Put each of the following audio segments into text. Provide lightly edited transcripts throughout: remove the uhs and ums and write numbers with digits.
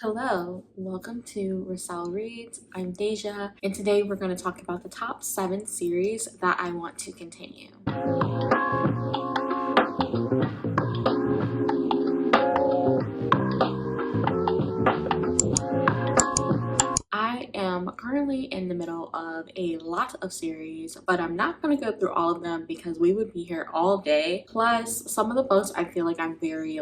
Hello, welcome to Rosal Reads. I'm Deja, and today we're going to talk about the top 7 series that I want to continue. I am currently in the middle of a lot of series, but I'm not going to go through all of them because we would be here all day. Plus, some of the books I feel like I'm very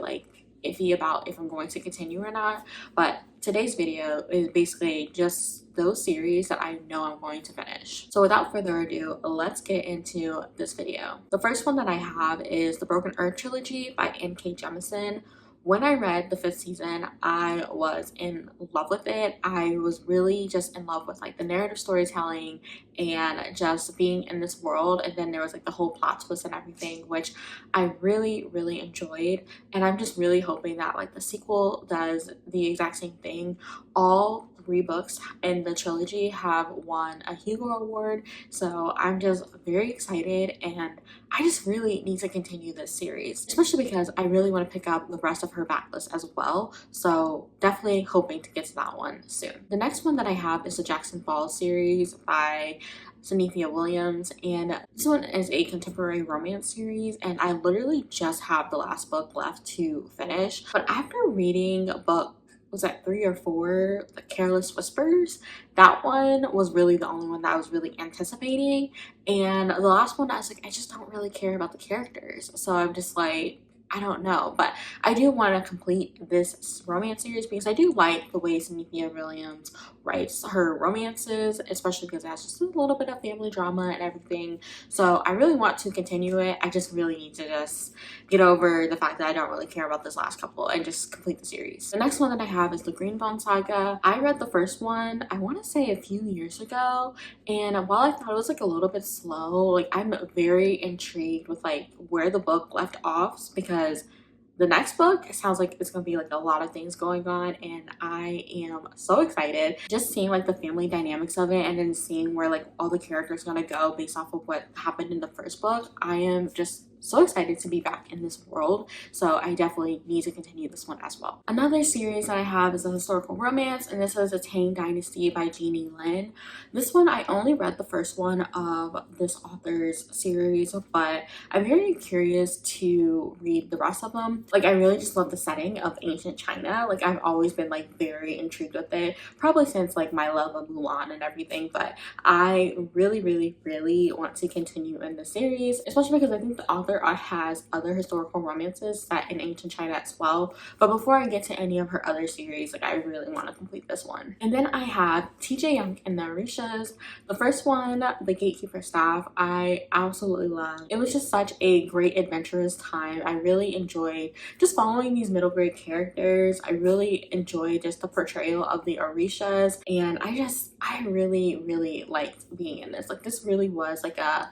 iffy about if I'm going to continue or not. But today's video is basically just those series that I know I'm going to finish. So without further ado, let's get into this video. The first one that I have is the Broken Earth Trilogy by N.K. Jemisin. When I read the 5th season, I was in love with it. I was really just in love with the narrative storytelling and just being in this world. And then there was the whole plot twist and everything, which I really enjoyed. And I'm just really hoping that the sequel does the exact same thing. All 3 books in the trilogy have won a Hugo Award, so I'm just very excited, and I just really need to continue this series, especially because I really want to pick up the rest of her backlist as well, so definitely hoping to get to that one soon. The next one that I have is the Jackson Falls series by Synithia Williams, and this one is a contemporary romance series, and I literally just have the last book left to finish. But after reading book, was that 3 or 4, the Careless Whispers, that one was really the only one that I was really anticipating. And the last one, I was I just don't really care about the characters, so I'm just I don't know. But I do want to complete this romance series because I do like the way Synithia Williams writes her romances, especially because it has just a little bit of family drama and everything. So I really want to continue it. I just really need to just get over the fact that I don't really care about this last couple and just complete the series. The next one that I have is the Greenbone Saga. I read the first one, I want to say a few years ago, and while I thought it was a little bit slow, I'm very intrigued with where the book left off, because the next book, it sounds like it's gonna be a lot of things going on, and I am so excited. Just seeing the family dynamics of it, and then seeing where all the characters gonna go based off of what happened in the first book. I am just so excited to be back in this world, so I definitely need to continue this one as well. Another series that I have is a historical romance, and this is a Tang Dynasty by Jeannie. This one, I only read the first one of this author's series, but I'm very curious to read the rest of them. I really just love the setting of ancient China. I've always been very intrigued with it, probably since my love of Mulan and everything. But I really want to continue in the series, especially because I think the author has other historical romances set in ancient China as well. But before I get to any of her other series, I really want to complete this one. And then I have TJ Young and the Orishas. The first one, The Gatekeeper Staff, I absolutely love. It was just such a great adventurous time. I really enjoyed just following these middle grade characters. I really enjoyed just the portrayal of the Orishas, and I really liked being in this. This really was a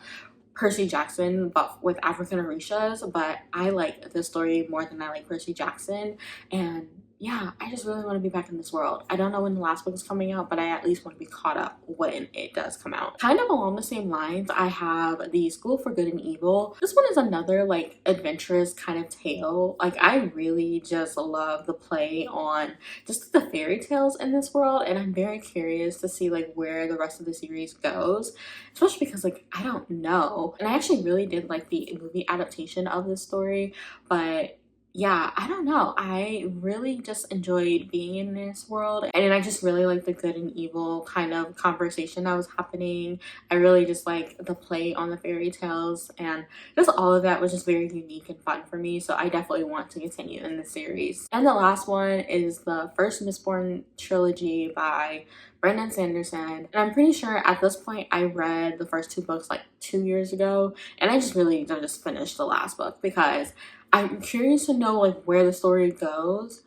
Percy Jackson but with African Orishas, but I like this story more than I like Percy Jackson. And yeah, I just really want to be back in this world. I don't know when the last book is coming out, but I at least want to be caught up when it does come out. Kind of along the same lines, I have the School for Good and Evil. This one is another adventurous kind of tale. I really just love the play on just the fairy tales in this world, and I'm very curious to see where the rest of the series goes, especially because I don't know. And I actually really did like the movie adaptation of this story, but yeah, I don't know. I really just enjoyed being in this world, and I just really like the good and evil kind of conversation that was happening. I really just like the play on the fairy tales, and just all of that was just very unique and fun for me. So I definitely want to continue in the series. And the last one is the first Mistborn trilogy by Broekn and Sanderson. And I'm pretty sure at this point I read the first 2 books 2 years ago, and I just really just finished the last book because I'm curious to know where the story goes,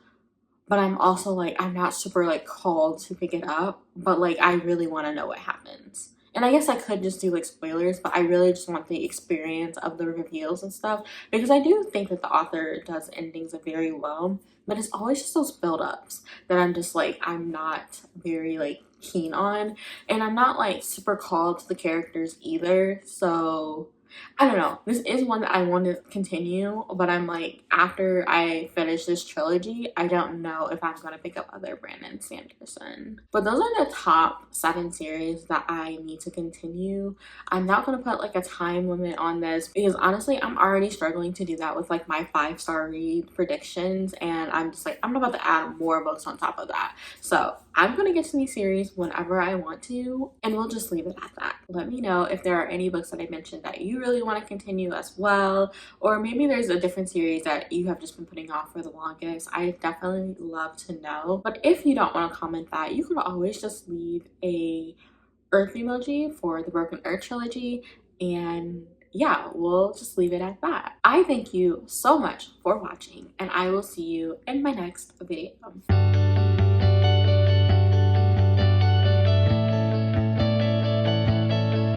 but I'm also I'm not super called to pick it up, but I really want to know what happens. And I guess I could just do spoilers, but I really just want the experience of the reveals and stuff, because I do think that the author does endings very well, but it's always just those build-ups that I'm just I'm not very keen on, and I'm not super called to the characters either. So I don't know. This is one that I want to continue, but I'm like, after I finish this trilogy, I don't know if I'm going to pick up other Brandon Sanderson. But those are the top 7 series that I need to continue. I'm not going to put like a time limit on this because honestly, I'm already struggling to do that with like my 5-star read predictions. And I'm just like, I'm about to add more books on top of that. So I'm going to get to these series whenever I want to, and we'll just leave it at that. Let me know if there are any books that I mentioned that you really want to continue as well, or maybe there's a different series that you have just been putting off for the longest. I definitely love to know. But if you don't want to comment that, you could always just leave a earth emoji for the Broken Earth trilogy, and yeah, we'll just leave it at that. I thank you so much for watching, and I will see you in my next video.